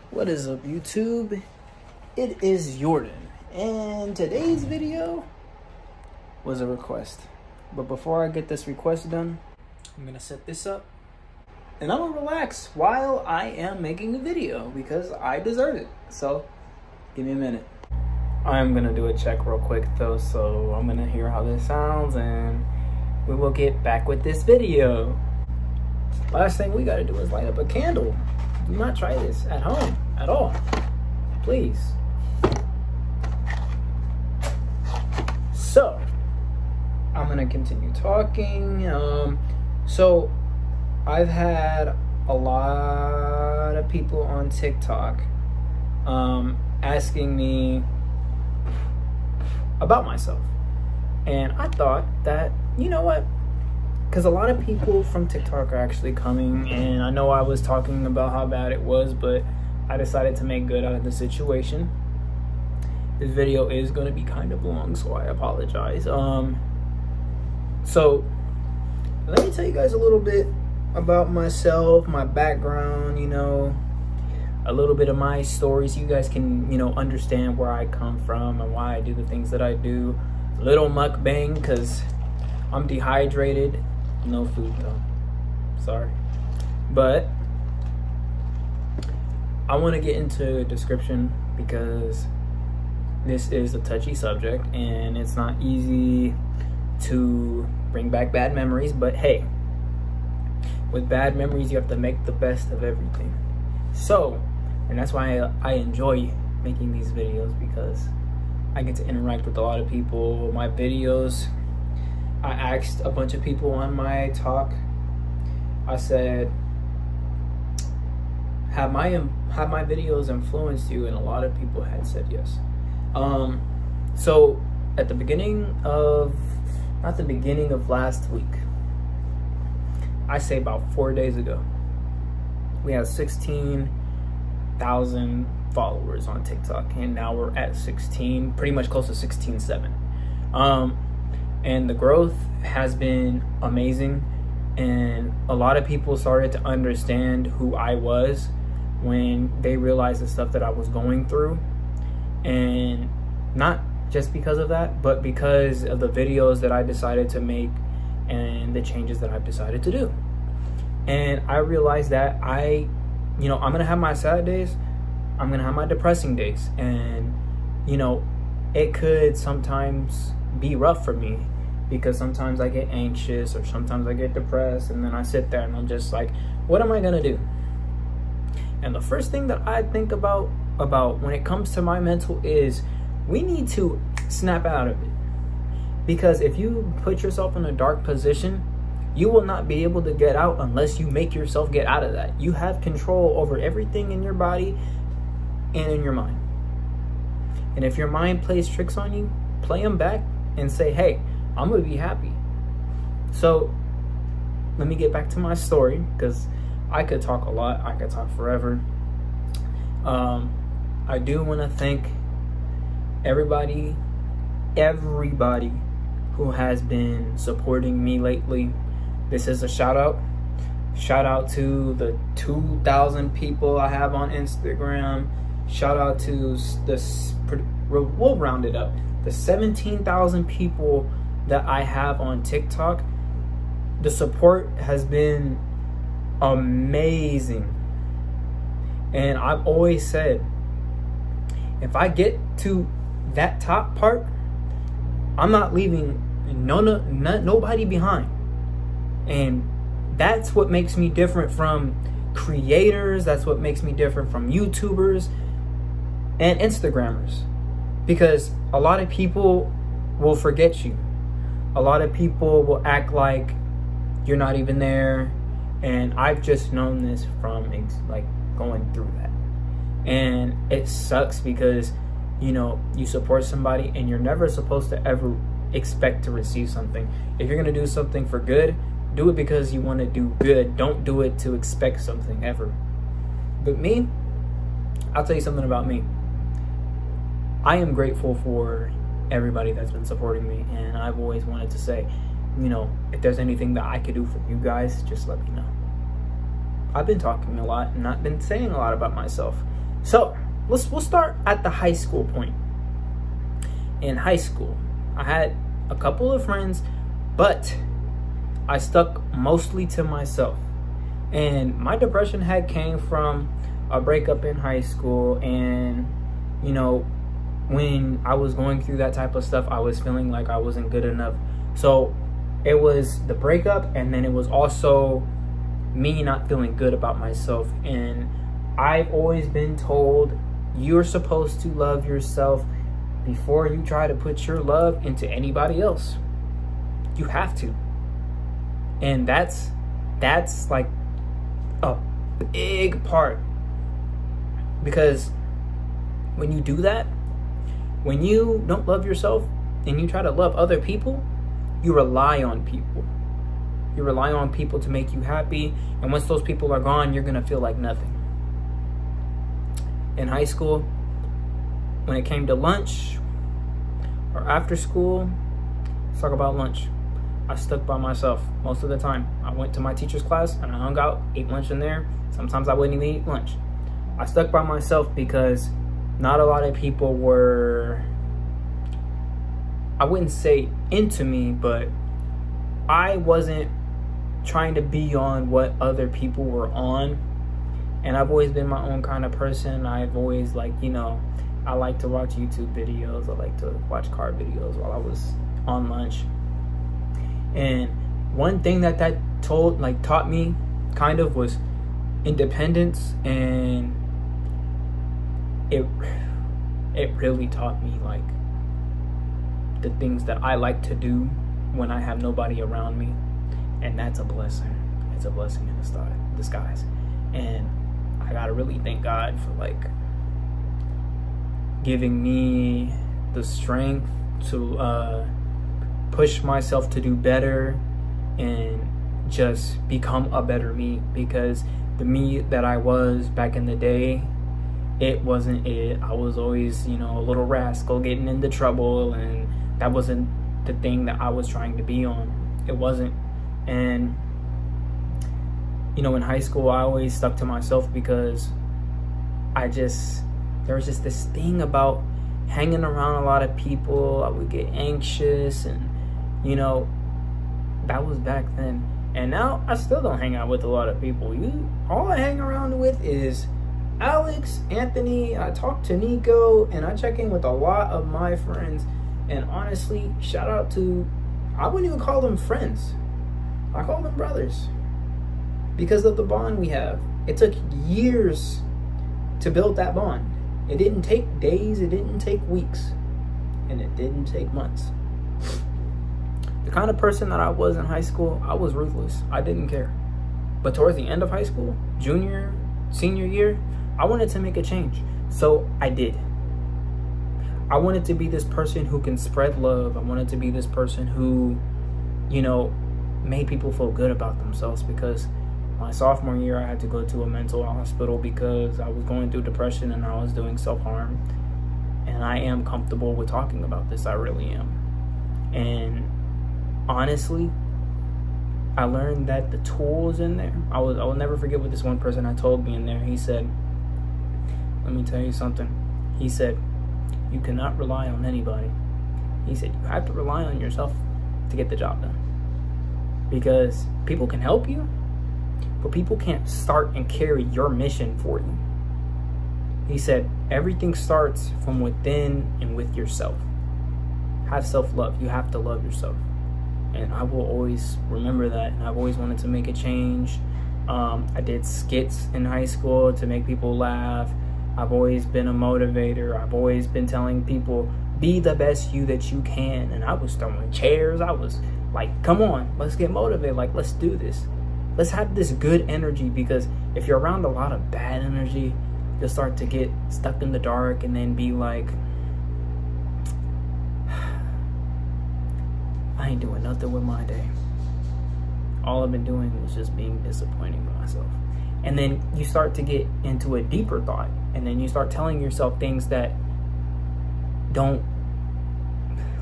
What is up, YouTube? It is Jordan, and today's video was a request. But before I get this request done, I'm gonna set this up and I'm gonna relax while I am making a video because I deserve it. So give me a minute. I'm gonna do a check real quick though, so I'm gonna hear how this sounds and we will get back with this video. Last thing we gotta do is light up a candle. Do not try this at home at all, please. So I'm gonna continue talking. So I've had a lot of people on TikTok asking me about myself, and I thought that, you know what, because a lot of people from TikTok are actually coming, and I know I was talking about how bad it was, but I decided to make good out of the situation. This video is going to be kind of long, so I apologize. So let me tell you guys a little bit about myself, my background, you know, a little bit of my story, so you guys can, you know, understand where I come from and why I do the things that I do. A little mukbang, because I'm dehydrated. No food though, sorry. But I want to get into a description because this is a touchy subject and it's not easy to bring back bad memories, but hey, with bad memories you have to make the best of everything. So, and that's why I enjoy making these videos, because I get to interact with a lot of people. My videos, I asked a bunch of people on my talk, I said, have my videos influenced you? And a lot of people had said yes. So at the beginning of, not the beginning of last week, I say about 4 days ago, we had 16,000 followers on TikTok, and now we're at 16, pretty much close to 16.7. And the growth has been amazing, and a lot of people started to understand who I was when they realized the stuff that I was going through. And not just because of that, but because of the videos that I decided to make and the changes that I've decided to do. And I realized that I'm gonna have my sad days, I'm gonna have my depressing days, and you know, it could sometimes be rough for me, because sometimes I get anxious or sometimes I get depressed, and then I sit there and I'm just like, what am I gonna do? And the first thing that I think about when it comes to my mental is we need to snap out of it. Because if you put yourself in a dark position, you will not be able to get out unless you make yourself get out of that. You have control over everything in your body and in your mind. And if your mind plays tricks on you, play them back and say, hey, I'm gonna be happy. So let me get back to my story, because I could talk a lot, I could talk forever. I do want to thank everybody who has been supporting me lately. This is a shout out to the 2,000 people I have on Instagram. Shout out to this, we'll round it up, the 17,000 people that I have on TikTok. The support has been amazing, and I've always said, if I get to that top part, I'm not leaving nobody behind. And that's what makes me different from creators, that's what makes me different from YouTubers and Instagrammers, because a lot of people will forget you. A lot of people will act like you're not even there, and I've just known this from like going through that. And it sucks because, you know, you support somebody and you're never supposed to ever expect to receive something. If you're gonna do something for good, do it because you want to do good. Don't do it to expect something ever. But me, I'll tell you something about me. I am grateful for everybody that's been supporting me, and I've always wanted to say, you know, if there's anything that I could do for you guys, just let me know. I've been talking a lot and not been saying a lot about myself. So we'll start at the high school point. In high school, I had a couple of friends, but I stuck mostly to myself. And my depression had came from a breakup in high school, and you know, when I was going through that type of stuff, I was feeling like I wasn't good enough. So it was the breakup, and then it was also me not feeling good about myself. And I've always been told you're supposed to love yourself before you try to put your love into anybody else. You have to. And that's like a big part, because when you do that, when you don't love yourself and you try to love other people, you rely on people. You rely on people to make you happy, and once those people are gone, you're gonna feel like nothing. In high school, when it came to lunch or after school, let's talk about lunch. I stuck by myself most of the time. I went to my teacher's class and I hung out, ate lunch in there. Sometimes I wouldn't even eat lunch. I stuck by myself because not a lot of people were, I wouldn't say into me, but I wasn't trying to be on what other people were on. And I've always been my own kind of person. I've always, like, you know, I like to watch YouTube videos. I like to watch car videos while I was on lunch. And one thing that taught me kind of was independence, and it really taught me like the things that I like to do when I have nobody around me. And that's a blessing. It's a blessing in disguise. And I gotta really thank God for like giving me the strength to push myself to do better and just become a better me, because the me that I was back in the day, it wasn't it. I was always, you know, a little rascal getting into trouble, and that wasn't the thing that I was trying to be on. It wasn't. And you know, in high school, I always stuck to myself because there was just this thing about hanging around a lot of people. I would get anxious, and you know, that was back then. And now I still don't hang out with a lot of people. All I hang around with is Alex, Anthony. I talk to Nico, and I check in with a lot of my friends. And honestly, shout out to, I wouldn't even call them friends. I call them brothers, because of the bond we have. It took years to build that bond. It didn't take days, it didn't take weeks, and it didn't take months. The kind of person that I was in high school, I was ruthless. I didn't care. But towards the end of high school, junior, senior year, I wanted to make a change. So I did. I wanted to be this person who can spread love. I wanted to be this person who, you know, made people feel good about themselves, because my sophomore year, I had to go to a mental hospital because I was going through depression and I was doing self-harm. And I am comfortable with talking about this. I really am. And honestly, I learned that the tools in there, I will never forget what this one person had told me in there. He said, let me tell you something. He said, you cannot rely on anybody. He said, you have to rely on yourself to get the job done. Because people can help you, but people can't start and carry your mission for you. He said, everything starts from within and with yourself. Have self-love. You have to love yourself. And I will always remember that. And I've always wanted to make a change. I did skits in high school to make people laugh. I've always been a motivator. I've always been telling people, be the best you that you can. And I was throwing chairs. I was like, come on, let's get motivated. Like, let's do this. Let's have this good energy, because if you're around a lot of bad energy, you'll start to get stuck in the dark and then be like, I ain't doing nothing with my day. All I've been doing is just being disappointing to myself. And then you start to get into a deeper thought, and then you start telling yourself things that don't,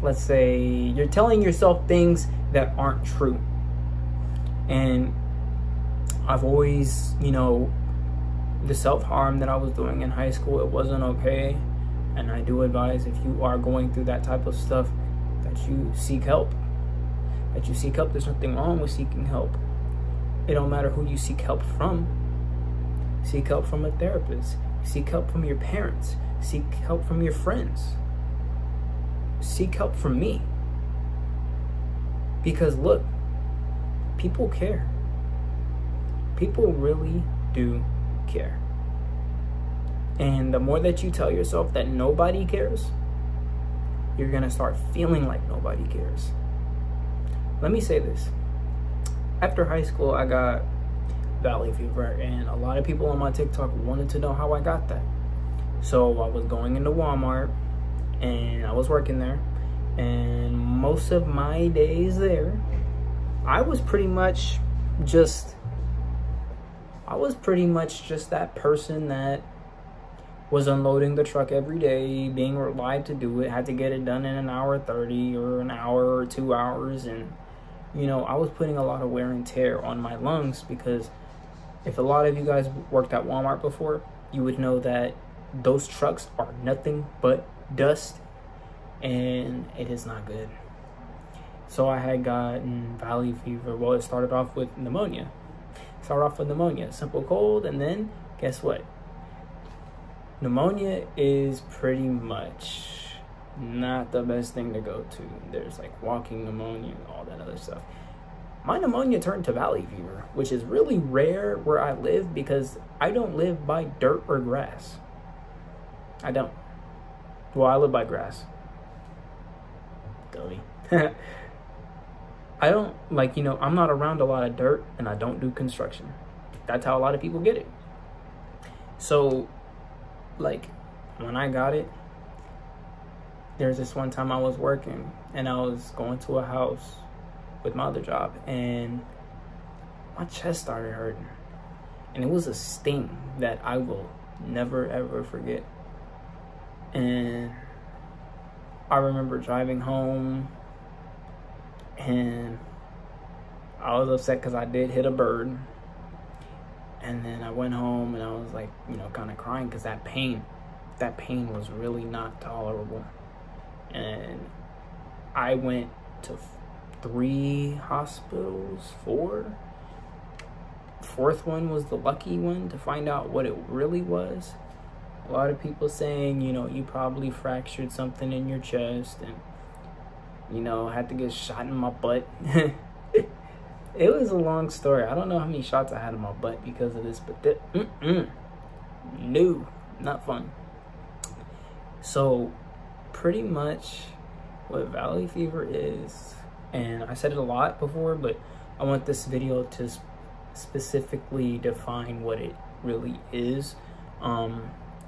let's say, you're telling yourself things that aren't true. And I've always, you know, the self-harm that I was doing in high school, it wasn't okay. And I do advise, if you are going through that type of stuff, that you seek help. There's nothing wrong with seeking help. It don't matter who you seek help from. Seek help from a therapist. Seek help from your parents. Seek help from your friends. Seek help from me. Because look, people care. People really do care. And the more that you tell yourself that nobody cares, you're gonna start feeling like nobody cares. Let me say this. After high school, I got valley fever, and a lot of people on my TikTok wanted to know how I got that. So I was going into Walmart, and I was working there, and most of my days there, I was pretty much just that person that was unloading the truck every day, being relied to do it, had to get it done in an hour 30 or an hour or 2 hours. And, you know, I was putting a lot of wear and tear on my lungs, because if a lot of you guys worked at Walmart before, you would know that those trucks are nothing but dust, and it is not good. So I had gotten valley fever. Well, it started off with pneumonia. Simple cold, and then guess what? Pneumonia is pretty much not the best thing to go to. There's like walking pneumonia and all that other stuff. My pneumonia turned to valley fever, which is really rare where I live, because I don't live by dirt or grass. I don't. Well, I live by grass. Dummy. I don't, like, you know, I'm not around a lot of dirt, and I don't do construction. That's how a lot of people get it. So, like, when I got it, there's this one time I was working, and I was going to a house with my other job, and my chest started hurting. And it was a sting that I will never, ever forget. And I remember driving home, and I was upset because I did hit a bird. And then I went home, and I was like, you know, kind of crying, because that pain was really not tolerable. And I went to 3 hospitals, 4. Fourth one was the lucky one to find out what it really was. A lot of people saying, you know, you probably fractured something in your chest, and, you know, had to get shot in my butt. It was a long story. I don't know how many shots I had in my butt because of this, but no, not fun. So pretty much what valley fever is, and I said it a lot before, but I want this video to specifically define what it really is.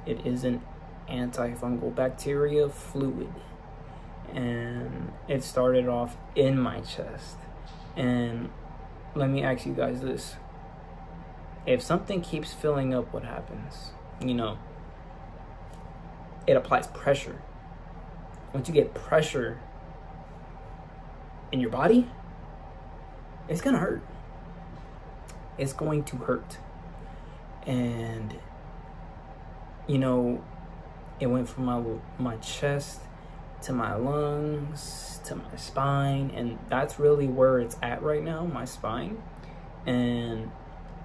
It is an antifungal bacteria fluid, and it started off in my chest. And let me ask you guys this. If something keeps filling up, what happens? You know, it applies pressure. Once you get pressure in your body, it's gonna hurt. It's going to hurt. And, you know, it went from my chest to my lungs to my spine, and that's really where it's at right now, my spine. And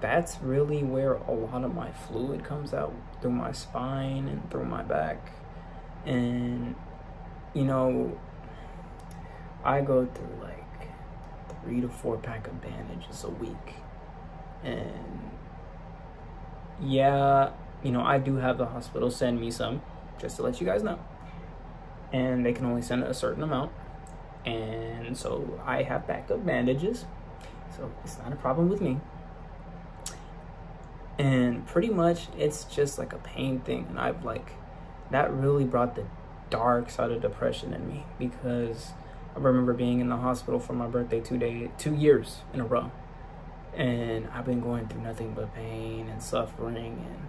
that's really where a lot of my fluid comes out, through my spine and through my back. And, you know, I go through like 3 to 4 pack of bandages a week. And yeah, you know, I do have the hospital send me some, just to let you guys know. And they can only send a certain amount. And so I have backup bandages, so it's not a problem with me. And pretty much it's just like a pain thing. And I've like, that really brought the dark side of depression in me, because I remember being in the hospital for my birthday 2 years in a row. And I've been going through nothing but pain and suffering and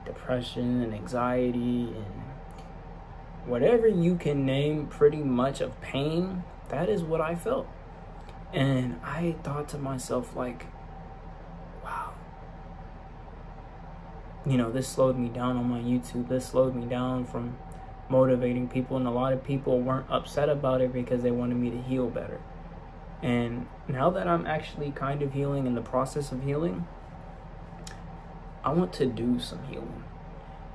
depression and anxiety and whatever you can name pretty much of pain. That is what I felt. And I thought to myself, like, wow, you know, this slowed me down on my YouTube. This slowed me down from motivating people, and a lot of people weren't upset about it because they wanted me to heal better. And now that I'm actually kind of healing, in the process of healing, I want to do some healing.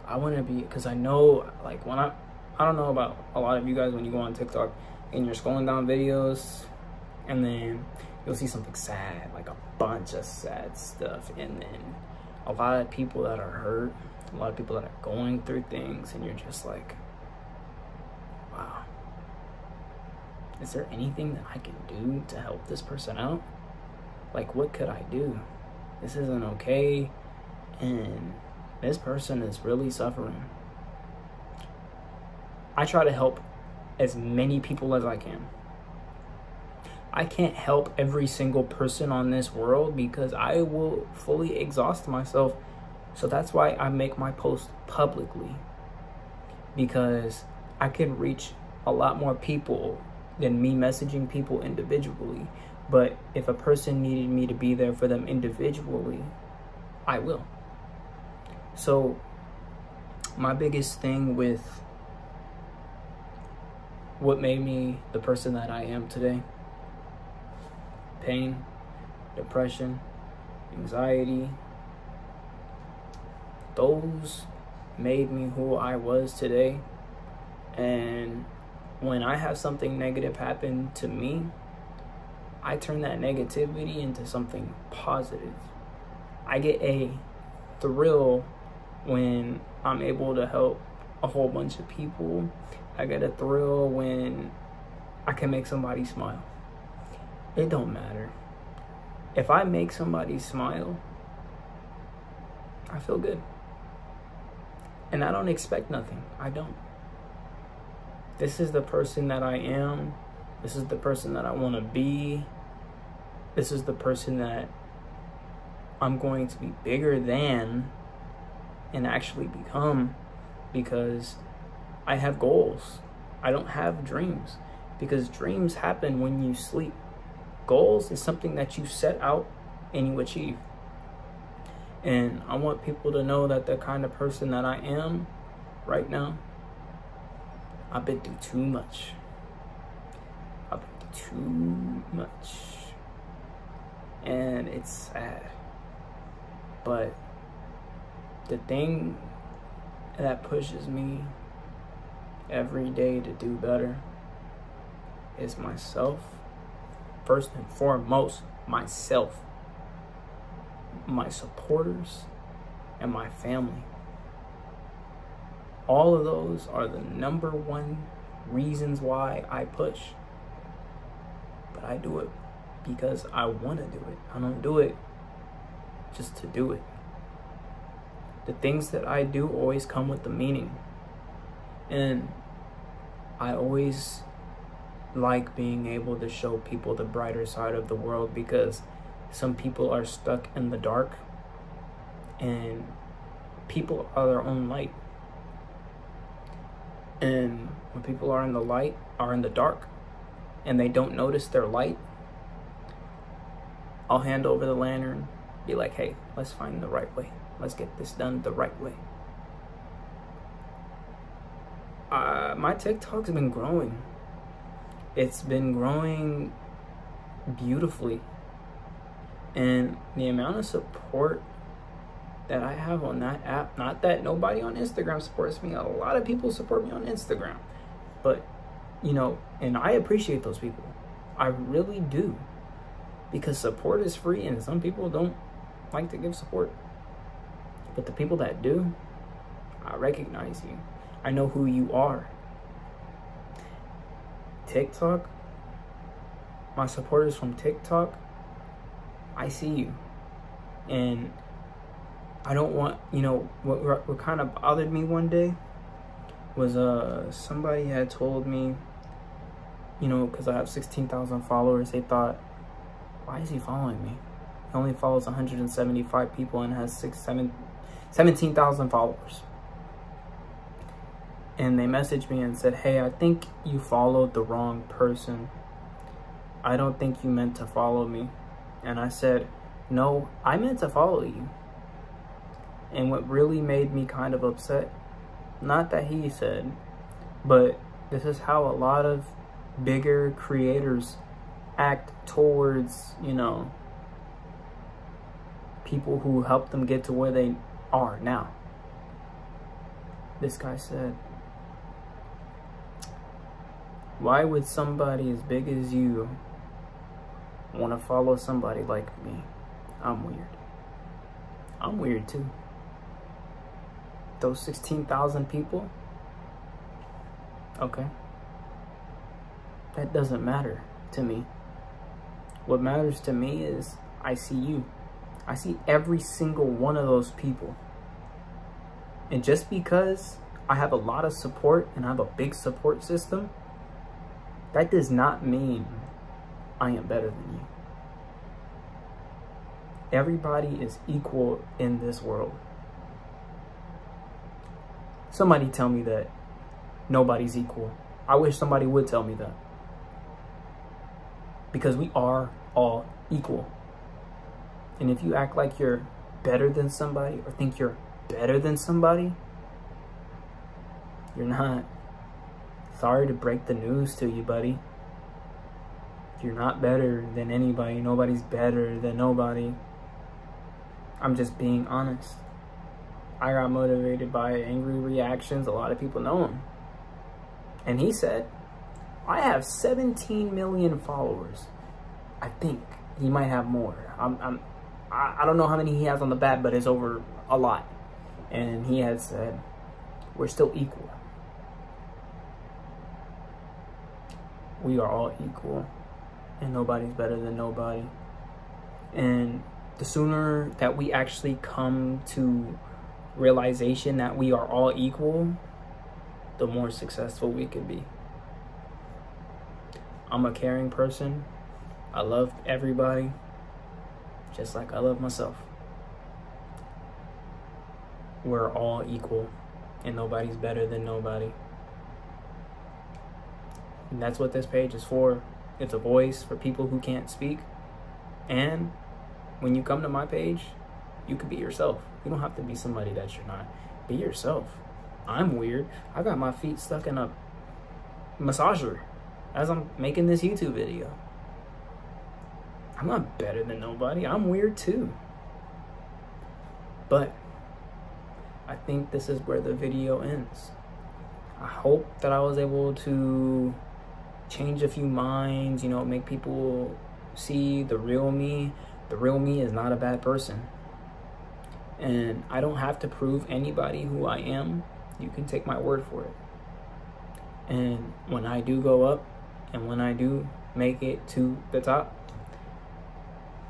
I want to be, because I know, like, when I don't know about a lot of you guys, when you go on TikTok and you're scrolling down videos and then you'll see something sad, like a bunch of sad stuff, and then a lot of people that are hurt, a lot of people that are going through things, and you're just like, wow, is there anything that I can do to help this person out? Like, what could I do? This isn't okay, and this person is really suffering. I try to help as many people as I can. I can't help every single person on this world because I will fully exhaust myself. So that's why I make my post publicly, because I can reach a lot more people than me messaging people individually. But if a person needed me to be there for them individually, I will. So my biggest thing with what made me the person that I am today, pain, depression, anxiety, those made me who I was today. And when I have something negative happen to me, I turn that negativity into something positive. I get a thrill when I'm able to help a whole bunch of people. I get a thrill when I can make somebody smile. It don't matter. If I make somebody smile, I feel good. And I don't expect nothing. I don't. This is the person that I am. This is the person that I want to be. This is the person that I'm going to be bigger than and actually become, because I have goals. I don't have dreams, because dreams happen when you sleep. Goals is something that you set out and you achieve. And I want people to know that the kind of person that I am right now, I've been through too much. I've been through too much. And it's sad. But the thing that pushes me every day to do better is myself. First and foremost, myself, my supporters, and my family. All of those are the number one reasons why I push. But I do it because I want to do it. I don't do it just to do it. The things that I do always come with the meaning. And I always like being able to show people the brighter side of the world, because some people are stuck in the dark, and people are their own light. And when people are in the light, are in the dark, and they don't notice their light, I'll hand over the lantern, be like, hey, let's find the right way. Let's get this done the right way. My TikTok's been growing. It's been growing beautifully. And the amount of support that I have on that app, not that nobody on Instagram supports me, a lot of people support me on Instagram. But, you know, and I appreciate those people. I really do. Because support is free, and some people don't like to give support. But the people that do, I recognize you. I know who you are. TikTok, my supporters from TikTok, I see you. And I don't want, you know, what kind of bothered me one day was somebody had told me, you know, because I have 16,000 followers, they thought, why is he following me? He only follows 175 people and has 17,000 followers. And they messaged me and said, hey, I think you followed the wrong person. I don't think you meant to follow me. And I said, no, I meant to follow you. And what really made me kind of upset, not that he said, but this is how a lot of bigger creators act towards, you know, people who help them get to where they are now. This guy said, why would somebody as big as you want to follow somebody like me? I'm weird. I'm weird too. Those 16,000 people, okay, that doesn't matter to me. What matters to me is I see you. I see every single one of those people. And just because I have a lot of support and I have a big support system, that does not mean I am better than you. Everybody is equal in this world. Somebody tell me that nobody's equal. I wish somebody would tell me that. Because we are all equal. And if you act like you're better than somebody or think you're better than somebody, you're not. Sorry to break the news to you, buddy. You're not better than anybody. Nobody's better than nobody. I'm just being honest. I got motivated by angry reactions. A lot of people know him. And he said, I have 17 million followers. I think he might have more. I don't know how many he has on the bat, but it's over a lot. And he had said, we're still equal. We are all equal. And nobody's better than nobody. And the sooner that we actually come to realization that we are all equal, the more successful we can be. I'm a caring person. I love everybody, just like I love myself. We're all equal, and nobody's better than nobody. And that's what this page is for. It's a voice for people who can't speak. And when you come to my page, you can be yourself. You don't have to be somebody that you're not. Be yourself. I'm weird. I got my feet stuck in a massager as I'm making this YouTube video. I'm not better than nobody. I'm weird too. But I think this is where the video ends. I hope that I was able to change a few minds, you know, make people see the real me. The real me is not a bad person. And I don't have to prove anybody who I am. You can take my word for it. And when I do go up and when I do make it to the top,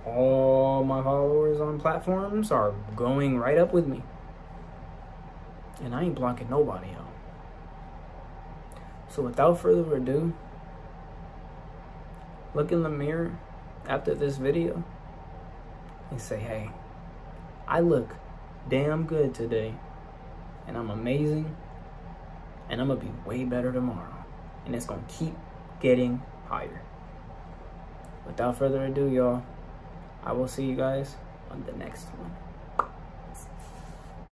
all my followers on platforms are going right up with me. And I ain't blocking nobody out. So without further ado, look in the mirror after this video and say, hey, I look damn good today, and I'm amazing, and I'm gonna be way better tomorrow, and it's gonna keep getting higher. Without further ado, y'all, I will see you guys on the next one.